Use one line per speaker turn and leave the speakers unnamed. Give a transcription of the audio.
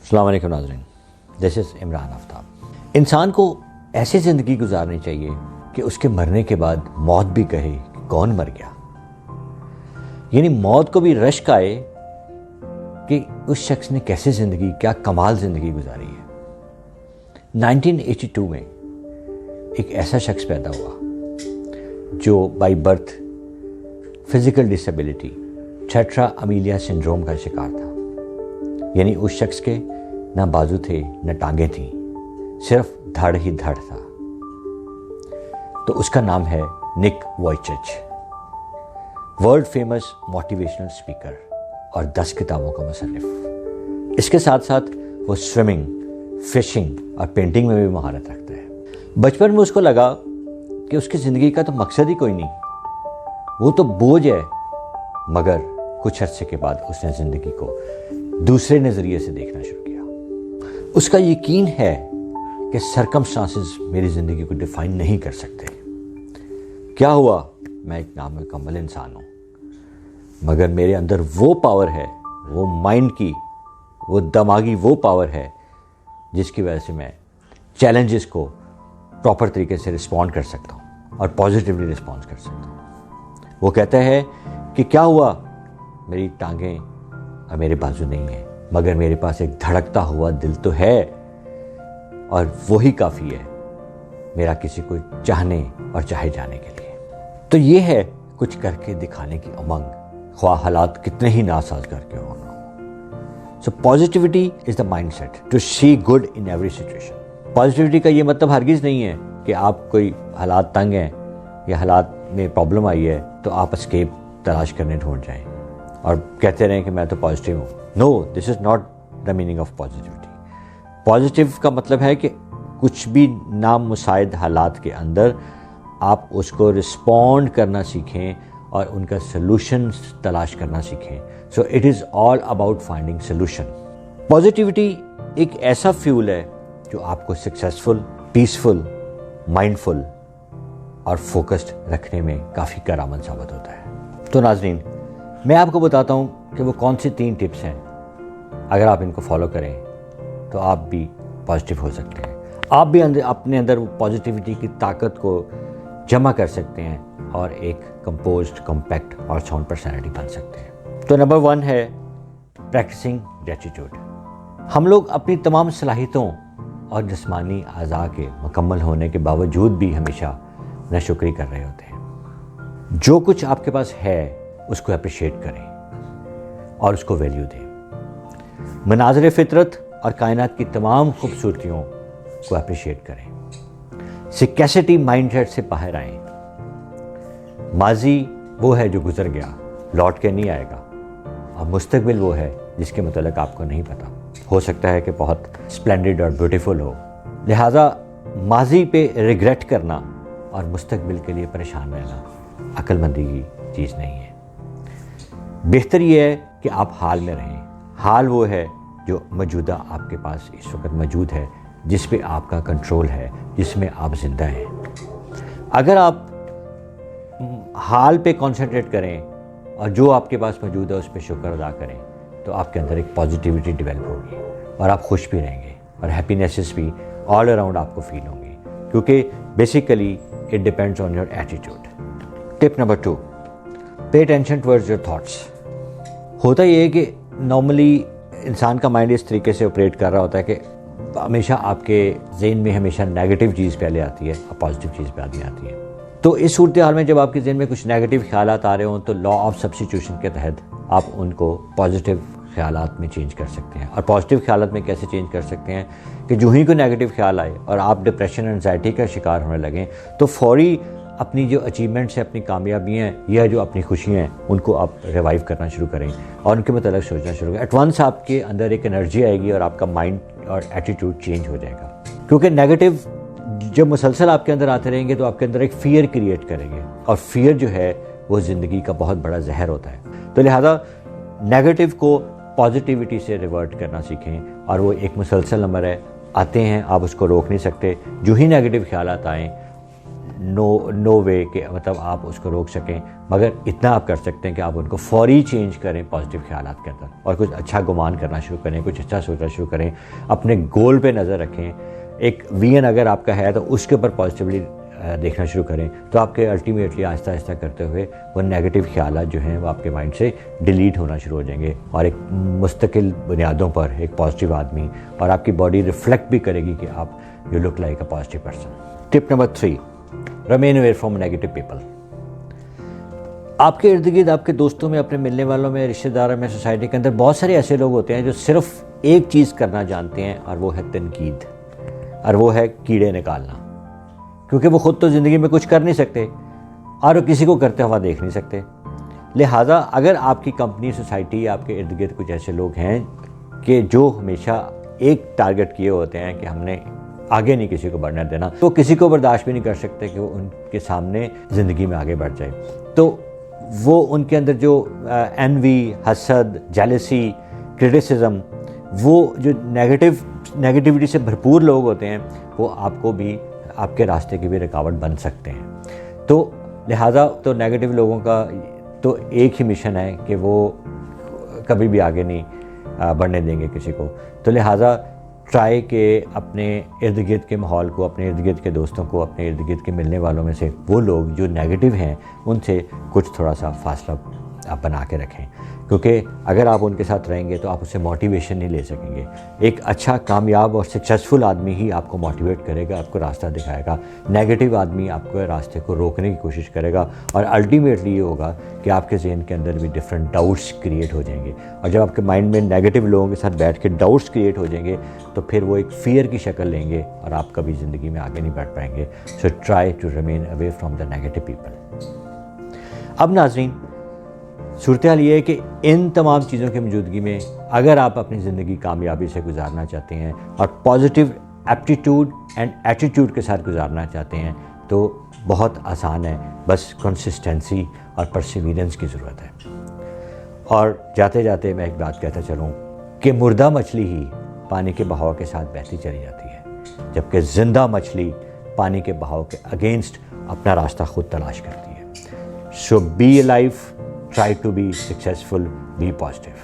السلام علیکم ناظرین، دس از عمران آفتاب۔ انسان کو ایسی زندگی گزارنی چاہیے کہ اس کے مرنے کے بعد موت بھی کہے کہ کون مر گیا، یعنی موت کو بھی رشک آئے کہ اس شخص نے کیسے زندگی، کیا کمال زندگی گزاری ہے۔ 1982 میں ایک ایسا شخص پیدا ہوا جو by birth physical disability tetra amelia syndrome کا شکار تھا، یعنی اس شخص کے نہ بازو تھے نہ ٹانگیں تھیں، صرف دھڑ ہی دھڑ تھا۔ تو اس کا نام ہے نک وائچچ، ورلڈ فیمس موٹیویشنل اسپیکر اور 10 کتابوں کا مصنف۔ اس کے ساتھ ساتھ وہ سوئمنگ، فشنگ اور پینٹنگ میں بھی مہارت رکھتا ہے۔ بچپن میں اس کو لگا کہ اس کی زندگی کا تو مقصد ہی کوئی نہیں، وہ تو بوجھ ہے، مگر کچھ عرصے کے بعد اس نے زندگی کو دوسرے نظریے سے دیکھنا شروع کیا۔ اس کا یقین ہے کہ سرکمسٹانسز میری زندگی کو ڈیفائن نہیں کر سکتے۔ کیا ہوا؟ میں ایک نامکمل انسان ہوں، مگر میرے اندر وہ پاور ہے، وہ مائنڈ کی، وہ دماغی وہ پاور ہے جس کی وجہ سے میں چیلنجز کو پراپر طریقے سے رسپونڈ کر سکتا ہوں اور پازیٹیولی رسپونس کر سکتا ہوں۔ وہ کہتا ہے کہ کیا ہوا؟ میری ٹانگیں اور میرے بازو نہیں ہیں، مگر میرے پاس ایک دھڑکتا ہوا دل تو ہے، اور وہی کافی ہے میرا کسی کو چاہنے اور چاہے جانے کے لیے۔ تو یہ ہے کچھ کر کے دکھانے کی امنگ، خواہ حالات کتنے ہی ناسازگار کے ہوں۔ So positivity is the mindset to see good in every situation. Positivity کا یہ مطلب ہرگز نہیں ہے کہ آپ کوئی حالات تنگ ہیں یا حالات میں پرابلم آئی ہے تو آپ اسکیپ تلاش کرنے ڈھونڈ جائیں اور کہتے رہیں کہ میں تو پازیٹیو ہوں۔ No, this is not the meaning of positivity. Positive کا مطلب ہے کہ کچھ بھی نامساعد حالات کے اندر آپ اس کو رسپونڈ کرنا سیکھیں اور ان کا سلوشن تلاش کرنا سیکھیں۔ So it is all about finding solution. Positivity ایک ایسا فیول ہے جو آپ کو سکسیزفل، پیسفل، مائنڈفل اور فوکسڈ رکھنے میں کافی کارآمد ثابت ہوتا ہے۔ تو ناظرین، میں آپ کو بتاتا ہوں کہ وہ کون سی 3 ٹپس ہیں، اگر آپ ان کو فالو کریں تو آپ بھی پازیٹیو ہو سکتے ہیں، آپ بھی اپنے اندر پازیٹیوٹی کی طاقت کو جمع کر سکتے ہیں اور ایک کمپوزڈ، کمپیکٹ اور ساؤنڈ پرسنالٹی بن سکتے ہیں۔ تو نمبر 1 ہے پریکٹسنگ گریٹیٹیوڈ۔ ہم لوگ اپنی تمام صلاحیتوں اور جسمانی اعضاء کے مکمل ہونے کے باوجود بھی ہمیشہ ناشکری کر رہے ہوتے ہیں۔ جو کچھ آپ کے پاس ہے اس کو اپریشیٹ کریں اور اس کو ویلیو دیں۔ مناظر فطرت اور کائنات کی تمام خوبصورتیوں کو اپریشیٹ کریں۔ سکیسٹی مائنڈ سیٹ سے باہر آئیں۔ ماضی وہ ہے جو گزر گیا، لوٹ کے نہیں آئے گا، اور مستقبل وہ ہے جس کے متعلق آپ کو نہیں پتا، ہو سکتا ہے کہ بہت اسپلینڈڈ اور بیوٹیفل ہو۔ لہٰذا ماضی پہ ریگریٹ کرنا اور مستقبل کے لیے پریشان رہنا عقل مندی کی چیز نہیں ہے۔ بہتر یہ ہے کہ آپ حال میں رہیں۔ حال وہ ہے جو موجودہ آپ کے پاس اس وقت موجود ہے، جس پہ آپ کا کنٹرول ہے، جس میں آپ زندہ ہیں۔ اگر آپ حال پہ کنسنٹریٹ کریں اور جو آپ کے پاس موجود ہے اس پہ شکر ادا کریں تو آپ کے اندر ایک پازیٹیوٹی ڈیولپ ہوگی اور آپ خوش بھی رہیں گے اور ہیپینیسز بھی آل اراؤنڈ آپ کو فیل ہوں گی، کیونکہ basically it depends on your attitude. Tip number 2، pay attention towards your thoughts. ہوتا یہ ہے کہ نارملی انسان کا مائنڈ اس طریقے سے آپریٹ کر رہا ہوتا ہے کہ ہمیشہ آپ کے ذہن میں ہمیشہ نیگیٹو چیز پہلے آتی ہے اور پازیٹیو چیز بعد میں آتی ہے۔ تو اس صورتحال میں جب آپ کے ذہن میں کچھ نیگیٹو خیالات آ رہے ہوں تو لا آف سبسٹیٹیوشن کے تحت آپ ان کو پازیٹیو خیالات میں چینج کر سکتے ہیں۔ اور پازیٹیو خیالات میں کیسے چینج کر سکتے ہیں کہ جو ہی کوئی نیگیٹو خیال آئے اور آپ ڈپریشن، انزائٹی کا شکار ہونے لگیں تو فوری اپنی جو اچیومنٹس ہیں، اپنی کامیابیاں ہیں یا جو اپنی خوشیاں ہیں ان کو آپ ریوائیو کرنا شروع کریں اور ان کے متعلق سوچنا شروع کریں۔ ایٹ ونس آپ کے اندر ایک انرجی آئے گی اور آپ کا مائنڈ اور ایٹیٹیوڈ چینج ہو جائے گا، کیونکہ نیگیٹو جب مسلسل آپ کے اندر آتے رہیں گے تو آپ کے اندر ایک فیئر کریٹ کریں گے، اور فیئر جو ہے وہ زندگی کا بہت بڑا زہر ہوتا ہے۔ تو لہذا نیگیٹو کو پازیٹیوٹی سے ریورٹ کرنا سیکھیں، اور وہ ایک مسلسل نمبر ہے، آتے ہیں، آپ اس کو روک نہیں سکتے۔ جو ہی نیگیٹو خیالات آئیں نو وے کہ مطلب آپ اس کو روک سکیں، مگر اتنا آپ کر سکتے ہیں کہ آپ ان کو فوری چینج کریں پازیٹیو خیالات کے اندر، اور کچھ اچھا گمان کرنا شروع کریں، کچھ اچھا سوچنا شروع کریں، اپنے گول پہ نظر رکھیں، ایک ویژن اگر آپ کا ہے تو اس کے اوپر پازیٹیولی دیکھنا شروع کریں، تو آپ کے الٹیمیٹلی آہستہ آہستہ کرتے ہوئے وہ نیگیٹو خیالات جو ہیں وہ آپ کے مائنڈ سے ڈیلیٹ ہونا شروع ہو جائیں گے، اور ایک مستقل بنیادوں پر ایک پازیٹیو آدمی، اور آپ کی باڈی ریفلیکٹ بھی کرے گی کہ آپ you look like a positive person. Tip number 3، remain away from negative people. آپ کے ارد گرد، آپ کے دوستوں میں، اپنے ملنے والوں میں، رشتہ داروں میں، سوسائٹی کے اندر بہت سارے ایسے لوگ ہوتے ہیں جو صرف ایک چیز کرنا جانتے ہیں، اور وہ ہے تنقید، اور وہ ہے کیڑے نکالنا، کیونکہ وہ خود تو زندگی میں کچھ کر نہیں سکتے اور وہ کسی کو کرتے ہوا دیکھ نہیں سکتے۔ لہٰذا اگر آپ کی کمپنی، سوسائٹی، آپ کے ارد گرد کچھ ایسے لوگ ہیں کہ جو ہمیشہ ایک ٹارگٹ کیے ہوتے ہیں کہ ہم نے آگے نہیں کسی کو بڑھنے دینا، تو کسی کو برداشت بھی نہیں کر سکتے کہ وہ ان کے سامنے زندگی میں آگے بڑھ جائے، تو وہ ان کے اندر جو انوی، حسد، جیلسی، کرٹیسزم، وہ جو نیگیٹیوٹی سے بھرپور لوگ ہوتے ہیں، وہ آپ کو بھی، آپ کے راستے کی بھی رکاوٹ بن سکتے ہیں۔ تو لہٰذا تو نیگیٹو لوگوں کا تو ایک ہی مشن ہے کہ وہ کبھی بھی آگے نہیں بڑھنے دیں گے کسی کو، تو لہٰذا ٹرائی کہ اپنے ارد گرد کے ماحول کو، اپنے ارد گرد کے دوستوں کو، اپنے ارد گرد کے ملنے والوں میں سے وہ لوگ جو نیگیٹو ہیں ان سے کچھ تھوڑا سا فاصلہ آپ بنا کے رکھیں، کیونکہ اگر آپ ان کے ساتھ رہیں گے تو آپ اس سے موٹیویشن نہیں لے سکیں گے۔ ایک اچھا، کامیاب اور سکسیزفل آدمی ہی آپ کو موٹیویٹ کرے گا، آپ کو راستہ دکھائے گا۔ نیگیٹو آدمی آپ کو راستے کو روکنے کی کوشش کرے گا، اور الٹیمیٹلی یہ ہوگا کہ آپ کے ذہن کے اندر بھی ڈفرینٹ ڈاؤٹس کریٹ ہو جائیں گے، اور جب آپ کے مائنڈ میں نیگیٹو لوگوں کے ساتھ بیٹھ کے ڈاؤٹس کریٹ ہو جائیں گے تو پھر وہ ایک فیئر کی شکل لیں گے اور آپ کبھی زندگی میں آگے نہیں بڑھ پائیں گے۔ So try to remain away from the negative people. اب ناظرین، صورتحال یہ ہے کہ ان تمام چیزوں کی موجودگی میں اگر آپ اپنی زندگی کامیابی سے گزارنا چاہتے ہیں اور پازیٹیو ایپٹیٹیوڈ اینڈ ایٹیٹیوڈ کے ساتھ گزارنا چاہتے ہیں تو بہت آسان ہے، بس کنسسٹنسی اور پرسیویرنس کی ضرورت ہے۔ اور جاتے جاتے میں ایک بات کہتا چلوں کہ مردہ مچھلی ہی پانی کے بہاؤ کے ساتھ بہتی چلی جاتی ہے، جبکہ زندہ مچھلی پانی کے بہاؤ کے اگینسٹ اپنا راستہ خود تلاش کرتی ہے۔ So be life, try to be successful, be positive.